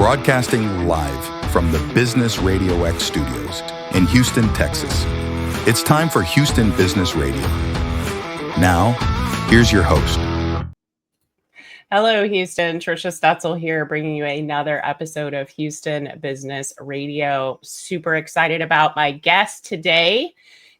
broadcasting live from the Business Radio X studios in Houston, Texas. It's time for Houston Business Radio. Now, here's your host. Hello, Houston. Trisha Stutzel here, bringing you another episode of Houston Business Radio. Super excited about my guest today,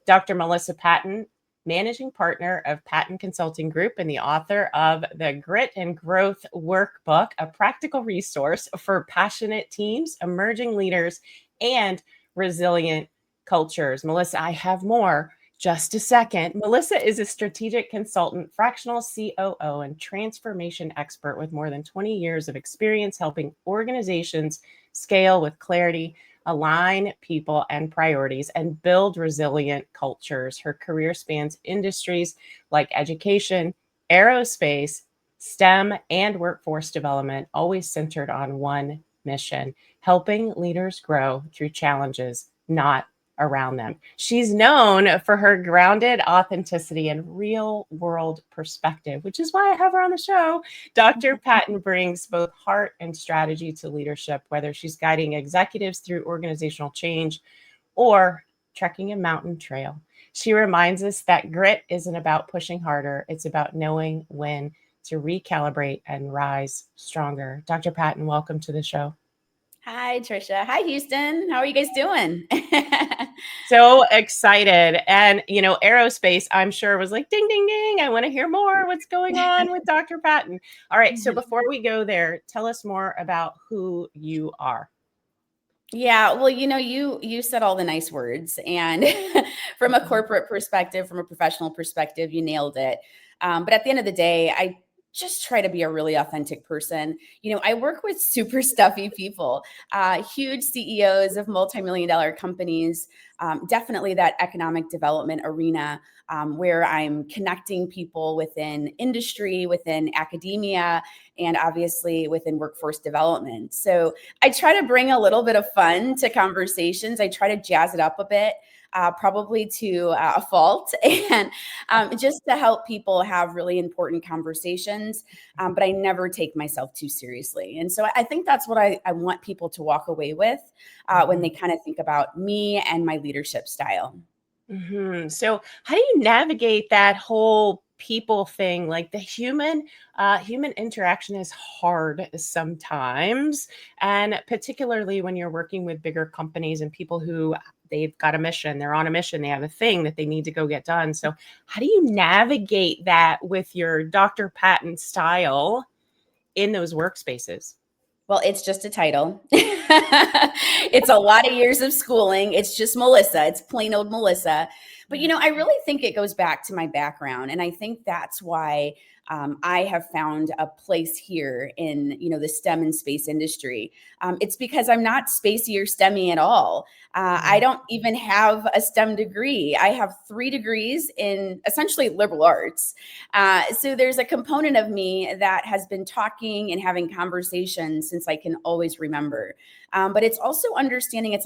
Dr. Melissa Patton, Managing Partner of Patton Consulting Group and the author of the Grit and Growth Workbook, a practical resource for passionate teams, emerging leaders, and resilient cultures. Melissa, I have more. Just a second. Melissa is a strategic consultant, fractional COO, and transformation expert with more than 20 years of experience helping organizations scale with clarity, align people and priorities, and build resilient cultures. Her career spans industries like education, aerospace, STEM, and workforce development, always centered on one mission: helping leaders grow through challenges, not around them. She's known for her grounded authenticity and real world perspective, which is why I have her on the show. Dr. Patton brings both heart and strategy to leadership, whether she's guiding executives through organizational change or trekking a mountain trail. She reminds us that grit isn't about pushing harder. It's about knowing when to recalibrate and rise stronger. Dr. Patton, welcome to the show. Hi, Trisha. Hi, Houston. How are you guys doing? So excited. And, aerospace, I'm sure was like, ding, ding, ding. I want to hear more. What's going on with Dr. Patton? All right. So before we go there, tell us more about who you are. Yeah, well, you said all the nice words. And from a corporate perspective, from a professional perspective, you nailed it. But at the end of the day, I just try to be a really authentic person. I work with super stuffy people, huge CEOs of multi-million-dollar companies, definitely that economic development arena where I'm connecting people within industry, within academia, and obviously within workforce development. So I try to bring a little bit of fun to conversations. I try to jazz it up a bit. Probably to a fault, and just to help people have really important conversations. But I never take myself too seriously. And so I think that's what I want people to walk away with when they kind of think about me and my leadership style. Mm-hmm. So how do you navigate that whole people thing? Like the human interaction is hard sometimes, and particularly when you're working with bigger companies and people who they've got a mission, they're on a mission, they have a thing that they need to go get done. So how do you navigate that with your Dr. Patton style in those workspaces? Well, it's just a title. It's a lot of years of schooling. It's just Melissa. It's plain old Melissa. But, I really think it goes back to my background. And I think that's why I have found a place here in, the STEM and space industry. It's because I'm not spacey or STEMmy at all. I don't even have a STEM degree. I have 3 degrees in essentially liberal arts. So there's a component of me that has been talking and having conversations since I can always remember. But it's also understanding it's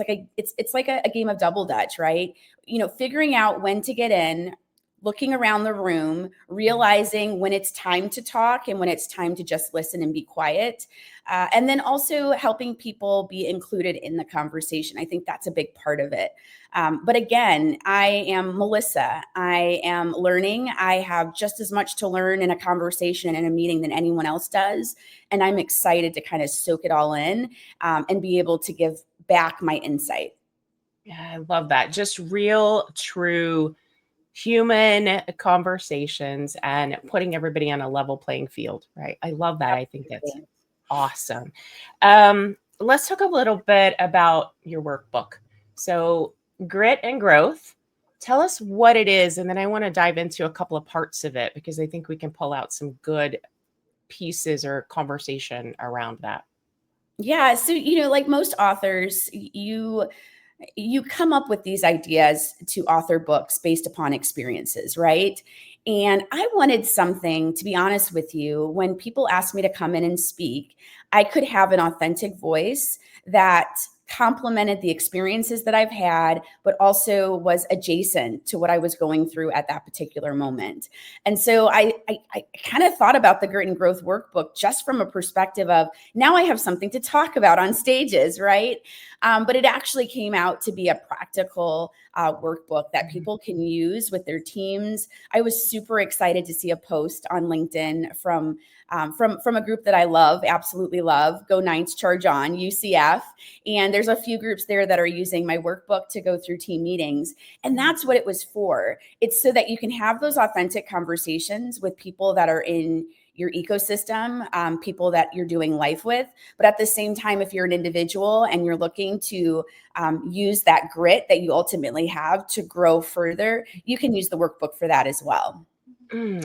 like a game of double dutch, right? Figuring out when to get in, looking around the room, realizing when it's time to talk and when it's time to just listen and be quiet. And then also helping people be included in the conversation. I think that's a big part of it. But again, I am Melissa. I am learning. I have just as much to learn in a conversation and in a meeting than anyone else does. And I'm excited to kind of soak it all in and be able to give back my insight. Yeah, I love that. Just real, true human conversations and putting everybody on a level playing field, right? I love that. I think that's awesome. Let's talk a little bit about your workbook. So Grit and Growth, tell us what it is. And then I want to dive into a couple of parts of it because I think we can pull out some good pieces or conversation around that. Yeah. So, like most authors, you come up with these ideas to author books based upon experiences, right? And I wanted something, to be honest with you, when people asked me to come in and speak, I could have an authentic voice that complemented the experiences that I've had, but also was adjacent to what I was going through at that particular moment. And so I kind of thought about the Grit and Growth Workbook just from a perspective of, now I have something to talk about on stages, right? But it actually came out to be a practical workbook that people can use with their teams. I was super excited to see a post on LinkedIn from a group that I love, absolutely love, Go Ninths, Charge On, UCF. And there's a few groups there that are using my workbook to go through team meetings. And that's what it was for. It's so that you can have those authentic conversations with people that are in your ecosystem, people that you're doing life with. But at the same time, if you're an individual and you're looking to use that grit that you ultimately have to grow further, you can use the workbook for that as well.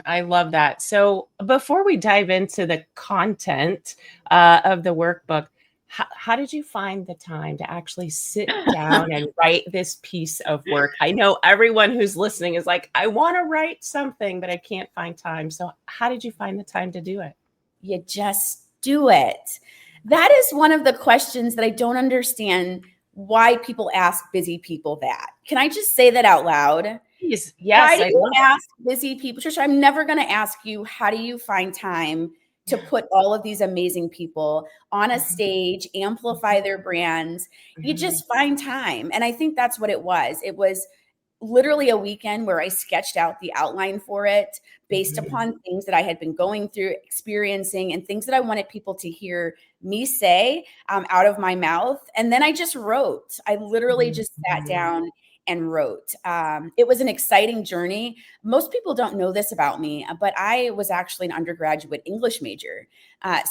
I love that. So before we dive into the content of the workbook, how did you find the time to actually sit down and write this piece of work? I know everyone who's listening is like, I want to write something, but I can't find time. So how did you find the time to do it? You just do it. That is one of the questions that I don't understand why people ask busy people that. Can I just say that out loud? Yes, Why do you I ask busy people? Trisha, I'm never going to ask you, how do you find time to put all of these amazing people on a stage, amplify their brands? You just find time. And I think that's what it was. It was literally a weekend where I sketched out the outline for it based upon things that I had been going through, experiencing, and things that I wanted people to hear me say out of my mouth. And then I just wrote. I literally just sat down and wrote. It was an exciting journey. Most people don't know this about me, but I was actually an undergraduate English major.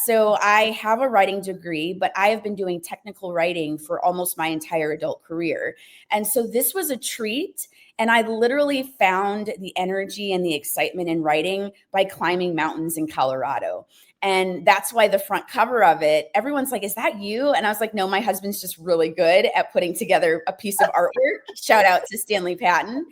So I have a writing degree, but I have been doing technical writing for almost my entire adult career. And so this was a treat. And I literally found the energy and the excitement in writing by climbing mountains in Colorado. And that's why the front cover of it, everyone's like, is that you? And I was like, no, my husband's just really good at putting together a piece of artwork. Shout out to Stanley Patton.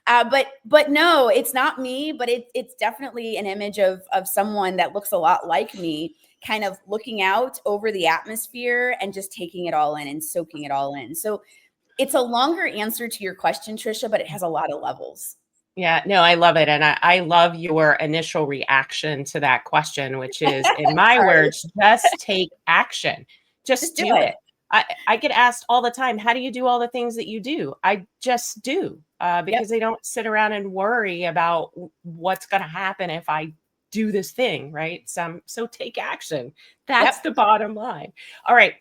But no, it's not me, but it's definitely an image of someone that looks a lot like me, kind of looking out over the atmosphere and just taking it all in and soaking it all in. So it's a longer answer to your question, Trisha, but it has a lot of levels. Yeah, no, I love it. And I love your initial reaction to that question, which is, in my words, just take action. Just do it. I get asked all the time, how do you do all the things that you do? I just do because they don't sit around and worry about what's going to happen if I do this thing, right? So take action. That's the bottom line. All right.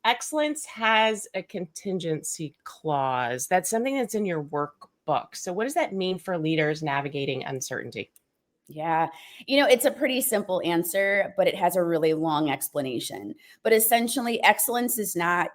Excellence has a contingency clause. That's something that's in your workbook. So what does that mean for leaders navigating uncertainty? Yeah. It's a pretty simple answer, but it has a really long explanation. But essentially, excellence it's not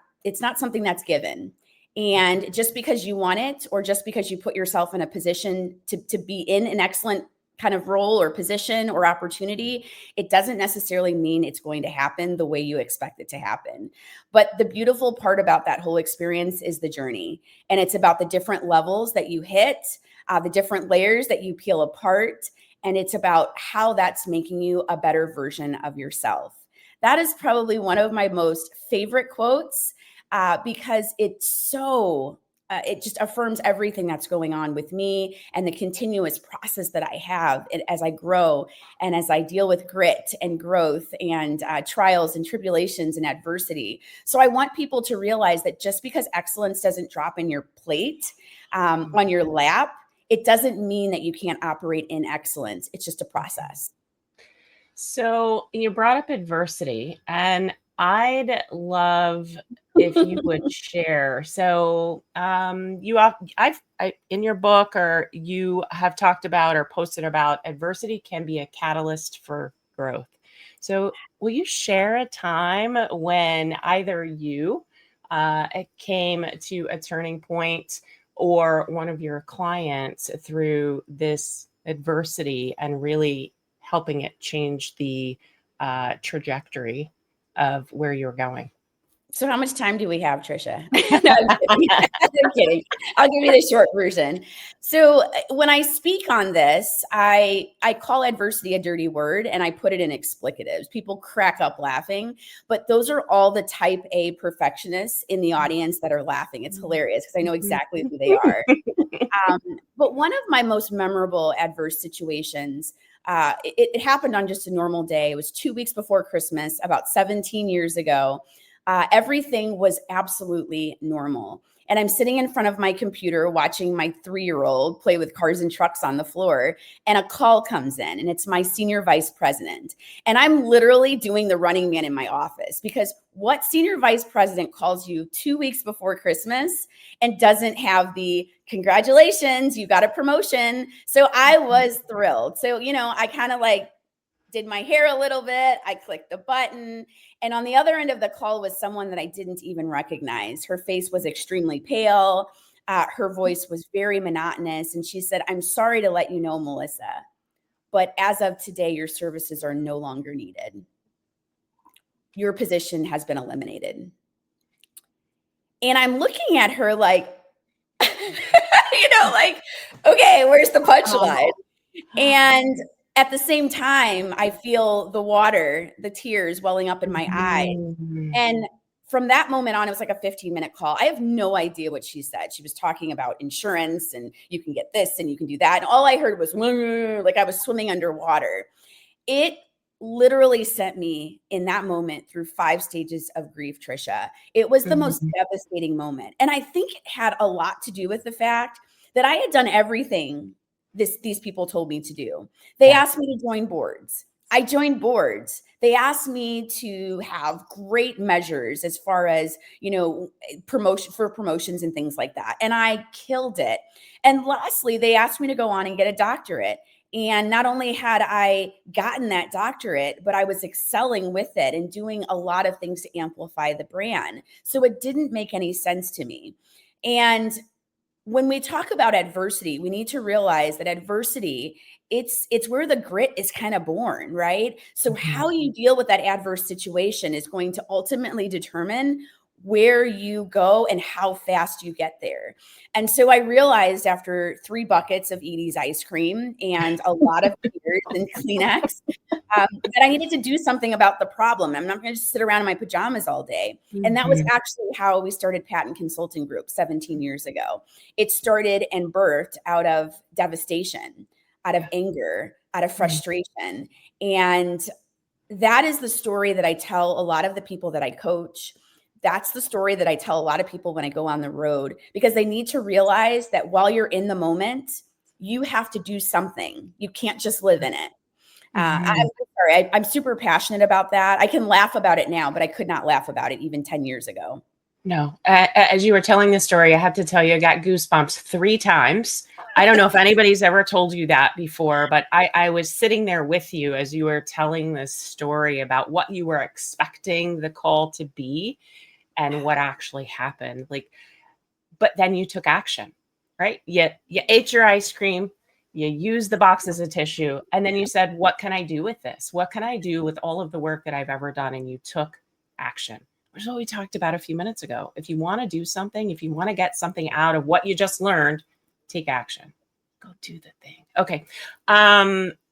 something that's given. And just because you want it, or just because you put yourself in a position to be in an excellent kind of role or position or opportunity, it doesn't necessarily mean it's going to happen the way you expect it to happen. But the beautiful part about that whole experience is the journey. And it's about the different levels that you hit, the different layers that you peel apart. And it's about how that's making you a better version of yourself. That is probably one of my most favorite quotes because it's so it just affirms everything that's going on with me and the continuous process that I have as I grow and as I deal with grit and growth and trials and tribulations and adversity. So I want people to realize that just because excellence doesn't drop in your plate on your lap, it doesn't mean that you can't operate in excellence. It's just a process. So you brought up adversity, and I'd love if you would share. So in your book, or you have talked about or posted about, adversity can be a catalyst for growth. So will you share a time when either you it came to a turning point, or one of your clients through this adversity and really helping it change the trajectory of where you're going? So how much time do we have, Trisha? No, I'm kidding. I'm kidding. I'll give you the short version. So when I speak on this, I call adversity a dirty word, and I put it in explicatives. People crack up laughing, but those are all the type A perfectionists in the audience that are laughing. It's hilarious because I know exactly who they are. But one of my most memorable adverse situations, it happened on just a normal day. It was 2 weeks before Christmas, about 17 years ago. Everything was absolutely normal. And I'm sitting in front of my computer watching my 3-year-old play with cars and trucks on the floor. And a call comes in, and it's my senior vice president. And I'm literally doing the running man in my office, because what senior vice president calls you 2 weeks before Christmas and doesn't have the congratulations, you got a promotion? So I was thrilled. So, I kind of did my hair a little bit. I clicked the button. And on the other end of the call was someone that I didn't even recognize. Her face was extremely pale. Her voice was very monotonous. And she said, "I'm sorry to let you know, Melissa, but as of today, your services are no longer needed. Your position has been eliminated." And I'm looking at her like, okay, where's the punchline? And at the same time, I feel the water, the tears welling up in my eyes. And from that moment on, it was like a 15-minute call. I have no idea what she said. She was talking about insurance, and you can get this and you can do that. And all I heard was like I was swimming underwater. It literally sent me in that moment through 5 stages of grief, Trisha. It was the most devastating moment. And I think it had a lot to do with the fact that I had done everything these people told me to do. They asked me to join boards. I joined boards. They asked me to have great measures as far as, promotions and things like that. And I killed it. And lastly, they asked me to go on and get a doctorate. And not only had I gotten that doctorate, but I was excelling with it and doing a lot of things to amplify the brand. So it didn't make any sense to me. And when we talk about adversity, we need to realize that adversity, it's where the grit is kind of born, right? So how you deal with that adverse situation is going to ultimately determine where you go and how fast you get there. And so I realized after 3 buckets of Edie's ice cream and a lot of tears and Kleenex that I needed to do something about the problem. I'm not going to just sit around in my pajamas all day. And that was actually how we started Patton Consulting Group 17 years ago. It started and birthed out of devastation, out of anger, out of frustration. And that is the story that I tell a lot of the people that I coach. That's the story that I tell a lot of people when I go on the road, because they need to realize that while you're in the moment, you have to do something. You can't just live in it. I'm sorry, I'm super passionate about that. I can laugh about it now, but I could not laugh about it even 10 years ago. No, as you were telling this story, I have to tell you, I got goosebumps 3 times. I don't know if anybody's ever told you that before, but I was sitting there with you as you were telling this story about what you were expecting the call to be and what actually happened. But then you took action, right? You ate your ice cream, you used the box as a tissue, and then you said, what can I do with this? What can I do with all of the work that I've ever done? And you took action, which is what we talked about a few minutes ago. If you want to do something, if you want to get something out of what you just learned, take action. Go do the thing. Okay.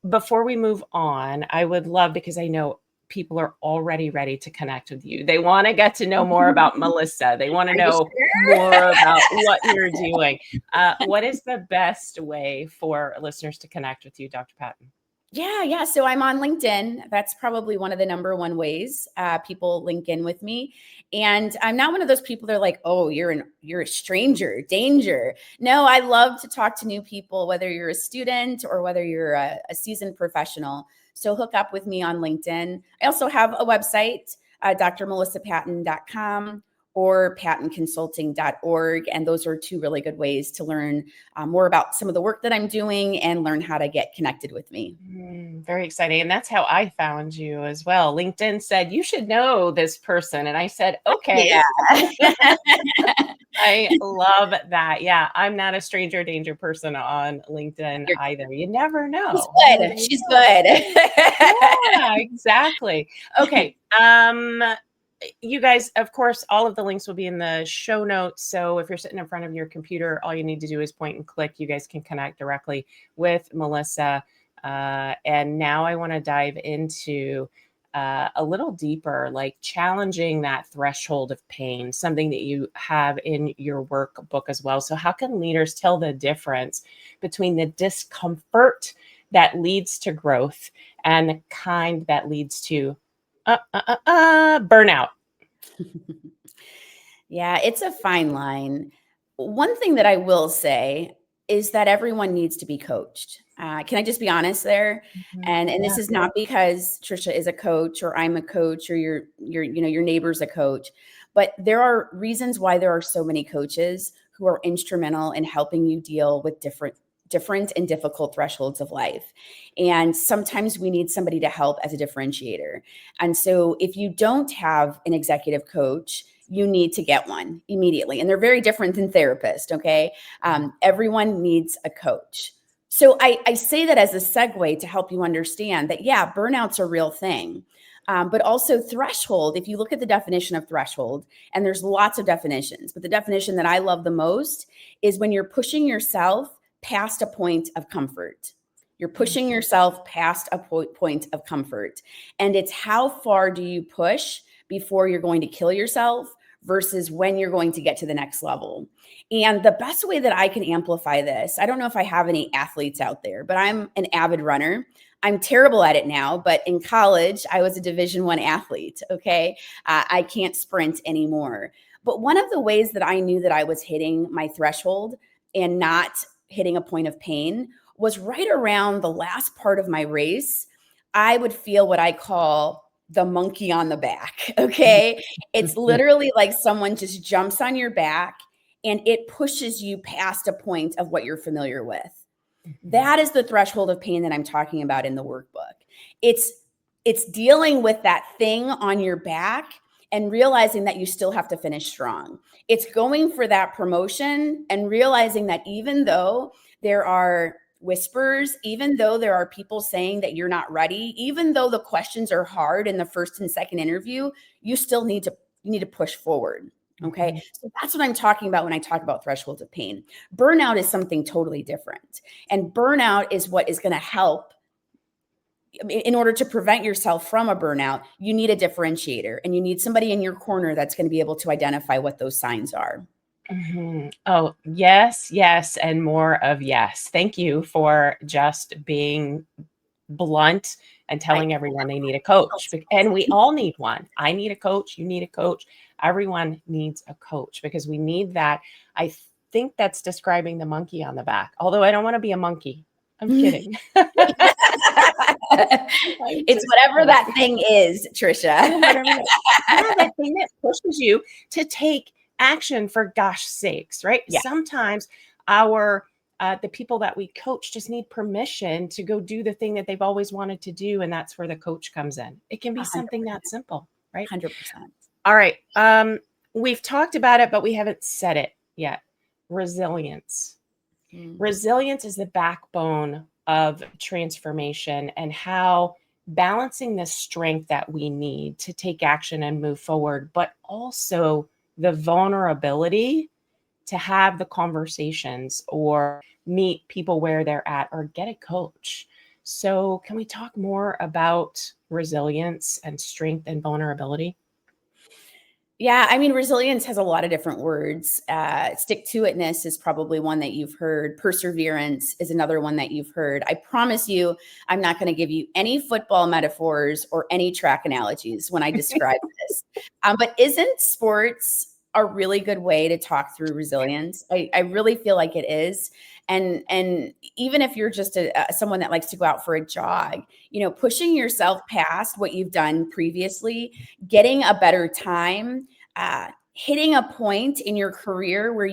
Before we move on, I would love, because I know people are already ready to connect with you. They want to get to know more about Melissa. They want to know more about what you're doing. What is the best way for listeners to connect with you, Dr. Patton? Yeah. So I'm on LinkedIn. That's probably one of the number one ways people link in with me. And I'm not one of those people that are like, oh, you're a stranger, danger. No, I love to talk to new people, whether you're a student or whether you're a seasoned professional. So hook up with me on LinkedIn. I also have a website, drmelissapatton.com or pattonconsulting.org. And those are 2 really good ways to learn more about some of the work that I'm doing and learn how to get connected with me. Very exciting. And that's how I found you as well. LinkedIn said, you should know this person. And I said, okay. Yeah. I love that. Yeah. I'm not a stranger danger person on LinkedIn either. You never know. She's good. Yeah, exactly. Okay. you guys, of course, all of the links will be in the show notes. So if you're sitting in front of your computer, all you need to do is point and click. You guys can connect directly with Melissa. And now I want to dive into a little deeper, like challenging that threshold of pain, something that you have in your workbook as well. So how can leaders tell the difference between the discomfort that leads to growth and the kind that leads to burnout? Yeah, it's a fine line. One thing that I will say is that everyone needs to be coached. Can I just be honest there? And this is not because Trisha is a coach or I'm a coach or your neighbor's a coach, but there are reasons why there are so many coaches who are instrumental in helping you deal with different and difficult thresholds of life. And sometimes we need somebody to help as a differentiator. And so if you don't have an executive coach, you need to get one immediately. And they're very different than therapists, okay? Everyone needs a coach. So I say that as a segue to help you understand that, yeah, burnout's a real thing. But also threshold, if you look at the definition of threshold, and there's lots of definitions, but the definition that I love the most is when you're pushing yourself past a point of comfort. You're pushing yourself past a point of comfort. And it's how far do you push before you're going to kill yourself versus when you're going to get to the next level. And the best way that I can amplify this, I don't know if I have any athletes out there, but I'm an avid runner. I'm terrible at it now, but in college, I was a Division I athlete, okay? I can't sprint anymore. But one of the ways that I knew that I was hitting my threshold and not hitting a point of pain was right around the last part of my race. I would feel what I call the monkey on the back. Okay. It's literally like someone just jumps on your back and it pushes you past a point of what you're familiar with. That is the threshold of pain that I'm talking about in the workbook. It's dealing with that thing on your back and realizing that you still have to finish strong. It's going for that promotion and realizing that even though there are whispers, even though there are people saying that you're not ready, even though the questions are hard in the first and second interview, you still need to push forward. Okay. So that's what I'm talking about when I talk about thresholds of pain. Burnout is something totally different. And burnout is what is going to help. In order to prevent yourself from a burnout, you need a differentiator and you need somebody in your corner that's going to be able to identify what those signs are. Oh, yes, yes, and more of yes. Thank you for just being blunt and telling everyone they need a coach. And we all need one. I need a coach. You need a coach. Everyone needs a coach because we need that. I think that's describing the monkey on the back, although I don't want to be a monkey. I'm kidding. It's whatever that thing is, Trisha. That thing that pushes you to take action for gosh sakes, right? Yeah. Sometimes the people that we coach just need permission to go do the thing that they've always wanted to do. And that's where the coach comes in. It can be 100%. Something that simple, right? 100%. All right. We've talked about it, but we haven't said it yet. Resilience. Resilience is the backbone of transformation and how balancing the strength that we need to take action and move forward, but also the vulnerability to have the conversations or meet people where they're at or get a coach. So can we talk more about resilience and strength and vulnerability? Yeah, I mean, resilience has a lot of different words. Stick-to-itness is probably one that you've heard. Perseverance is another one that you've heard. I promise you, I'm not going to give you any football metaphors or any track analogies when I describe this. But isn't sports a really good way to talk through resilience? I really feel like it is. And even if you're just someone that likes to go out for a jog, pushing yourself past what you've done previously, getting a better time, hitting a point in your career where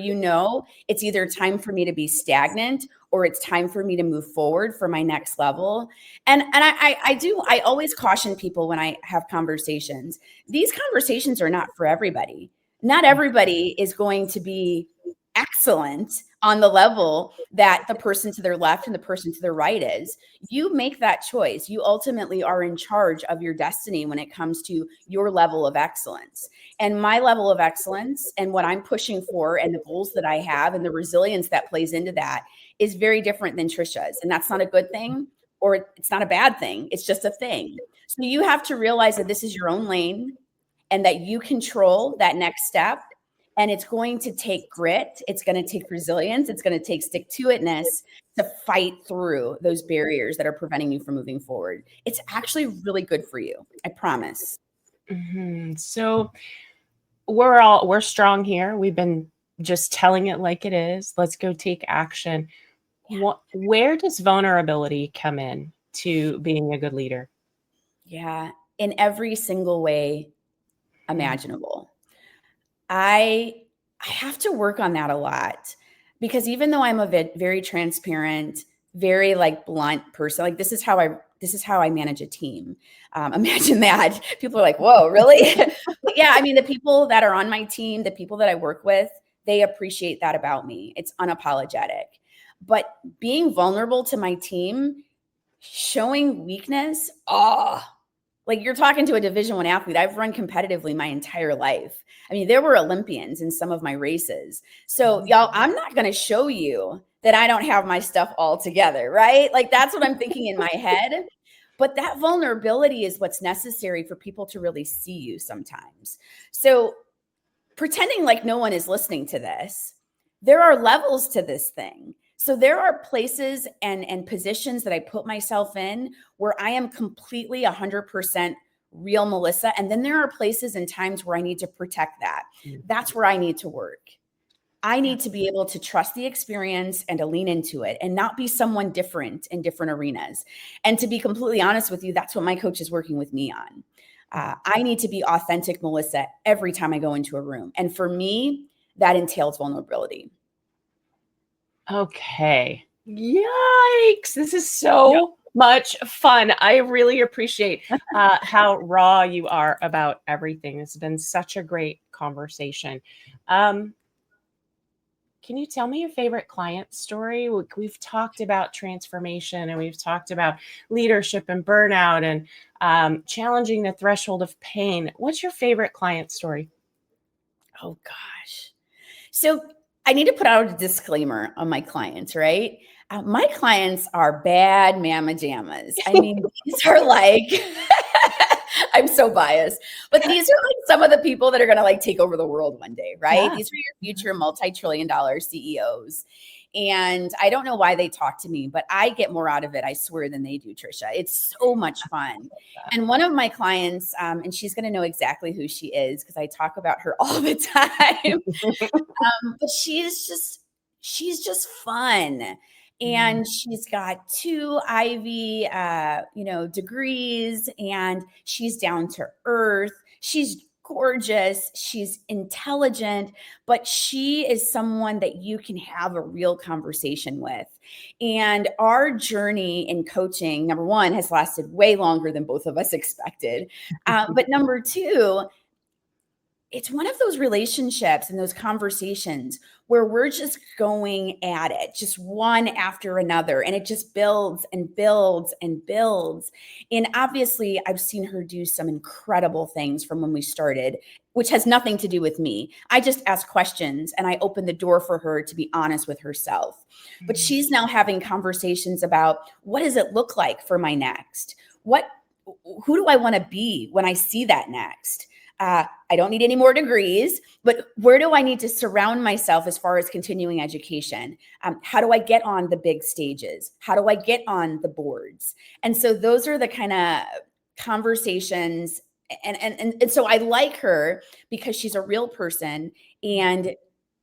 it's either time for me to be stagnant or it's time for me to move forward for my next level. And I always caution people when I have conversations. These conversations are not for everybody. Not everybody is going to be excellent on the level that the person to their left and the person to their right is. You make that choice. You ultimately are in charge of your destiny when it comes to your level of excellence. And my level of excellence and what I'm pushing for and the goals that I have and the resilience that plays into that is very different than Trisha's. And that's not a good thing, or it's not a bad thing. It's just a thing. So you have to realize that this is your own lane and that you control that next step. And it's going to take grit. It's going to take resilience. It's going to take stick-to-itness to fight through those barriers that are preventing you from moving forward. It's actually really good for you. I promise. Mm-hmm. So we're strong here. We've been just telling it like it is. Let's go take action. Where does vulnerability come in to being a good leader? Yeah, in every single way imaginable. I have to work on that a lot, because even though I'm a very transparent, very like blunt person, like this is how I manage a team. Imagine that. People are like, whoa, really? But yeah, I mean, the people that are on my team, the people that I work with, they appreciate that about me. It's unapologetic. But being vulnerable to my team, showing weakness, like you're talking to a Division I athlete. I've run competitively my entire life. I mean, there were Olympians in some of my races. So y'all, I'm not going to show you that I don't have my stuff all together, right? Like that's what I'm thinking in my head. But that vulnerability is what's necessary for people to really see you sometimes. So pretending like no one is listening to this, there are levels to this thing. So there are places and positions that I put myself in where I am completely 100% real Melissa. And then there are places and times where I need to protect that. That's where I need to work. I need to be able to trust the experience and to lean into it and not be someone different in different arenas. And to be completely honest with you, that's what my coach is working with me on. I need to be authentic Melissa every time I go into a room. And for me, that entails vulnerability. Okay. Yikes. This is so much fun. I really appreciate how raw you are about everything. It's been such a great conversation. Can you tell me your favorite client story? We've talked about transformation and we've talked about leadership and burnout and challenging the threshold of pain. What's your favorite client story? Oh, gosh. So I need to put out a disclaimer on my clients, right? My clients are bad mama jammas. I mean, these are like, I'm so biased, but these are like some of the people that are going to like take over the world one day, right? Yeah. These are your future multi-trillion-dollar CEOs. And I don't know why they talk to me, but I get more out of it, I swear, than they do, Trisha. It's so much fun. And one of my clients, and she's going to know exactly who she is because I talk about her all the time. But she's just fun. And she's got 2 Ivy, degrees, and she's down to earth. She's gorgeous. She's intelligent, but she is someone that you can have a real conversation with. And our journey in coaching, number one, has lasted way longer than both of us expected. But number two, it's one of those relationships and those conversations where we're just going at it, just one after another. And it just builds and builds and builds. And obviously, I've seen her do some incredible things from when we started, which has nothing to do with me. I just ask questions and I open the door for her to be honest with herself. But she's now having conversations about, what does it look like for my next? Who do I want to be when I see that next? I don't need any more degrees, but where do I need to surround myself as far as continuing education? How do I get on the big stages? How do I get on the boards? And so those are the kind of conversations. And so I like her because she's a real person, and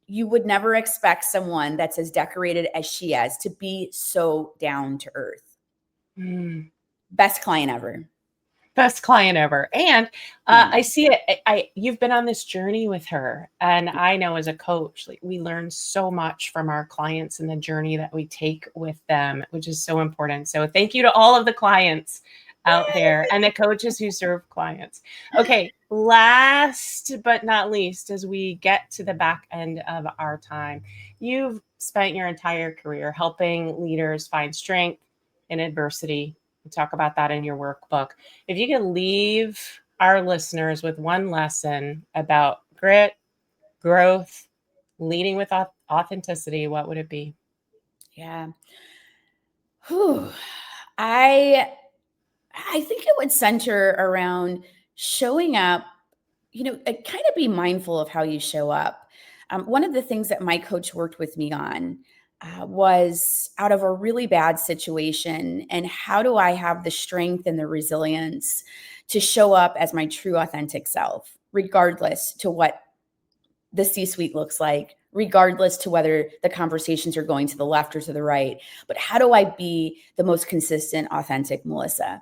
you would never expect someone that's as decorated as she is to be so down to earth. Best client ever. Best client ever. And I see it. You've been on this journey with her. And I know as a coach, like, we learn so much from our clients and the journey that we take with them, which is so important. So thank you to all of the clients out there and the coaches who serve clients. Okay. Last but not least, as we get to the back end of our time, you've spent your entire career helping leaders find strength in adversity. You talk about that in your workbook. If you could leave our listeners with one lesson about grit, growth, leading with authenticity, what would it be? Yeah. Whew. I think it would center around showing up, kind of be mindful of how you show up. One of the things that my coach worked with me on was out of a really bad situation, and how do I have the strength and the resilience to show up as my true authentic self, regardless to what the C-suite looks like, regardless to whether the conversations are going to the left or to the right. But how do I be the most consistent, authentic Melissa?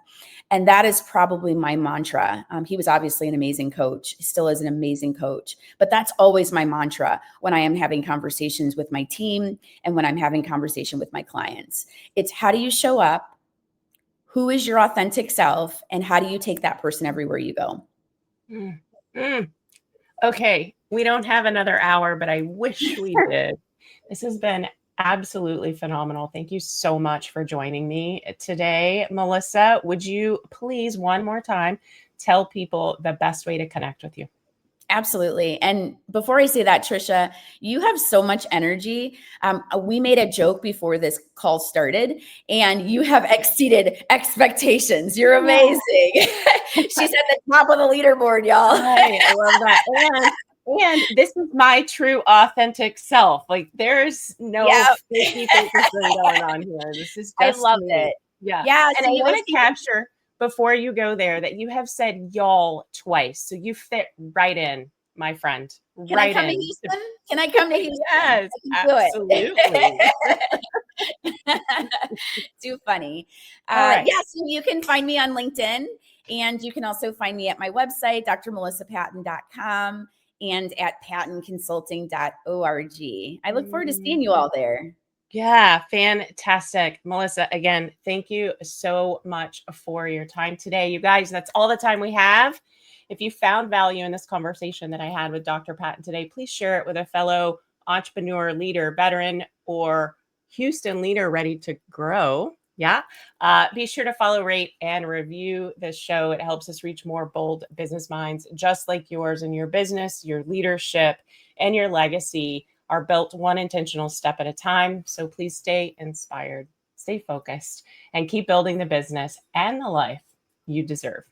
And that is probably my mantra. He was obviously an amazing coach, still is an amazing coach. But that's always my mantra when I am having conversations with my team and when I'm having conversation with my clients. It's how do you show up? Who is your authentic self? And how do you take that person everywhere you go? Okay, we don't have another hour, but I wish we did. This has been absolutely phenomenal. Thank you so much for joining me today. Melissa, would you please one more time tell people the best way to connect with you? Absolutely. And before I say that, Trisha, you have so much energy. We made a joke before this call started, and you have exceeded expectations. You're amazing. She's at the top of the leaderboard, y'all. Right, I love that. And this is my true authentic self. Like there's no fakey thing going on here. This is just I love me. it. Yeah. Yeah. And so I want to capture before you go there that you have said y'all twice. So you fit right in, my friend. Can I come to Houston? Can I come to Houston? Yes, absolutely. Too funny. Right. Yeah, so you can find me on LinkedIn, and you can also find me at my website, drmelissapatton.com, and at pattonconsulting.org. I look forward to seeing you all there. Yeah, fantastic. Melissa, again, thank you so much for your time today. You guys, that's all the time we have. If you found value in this conversation that I had with Dr. Patton today, please share it with a fellow entrepreneur, leader, veteran, or Houston leader ready to grow. Yeah. Be sure to follow, rate, and review this show. It helps us reach more bold business minds just like yours, and your business, your leadership, and your legacy are built one intentional step at a time. So please stay inspired, stay focused, and keep building the business and the life you deserve.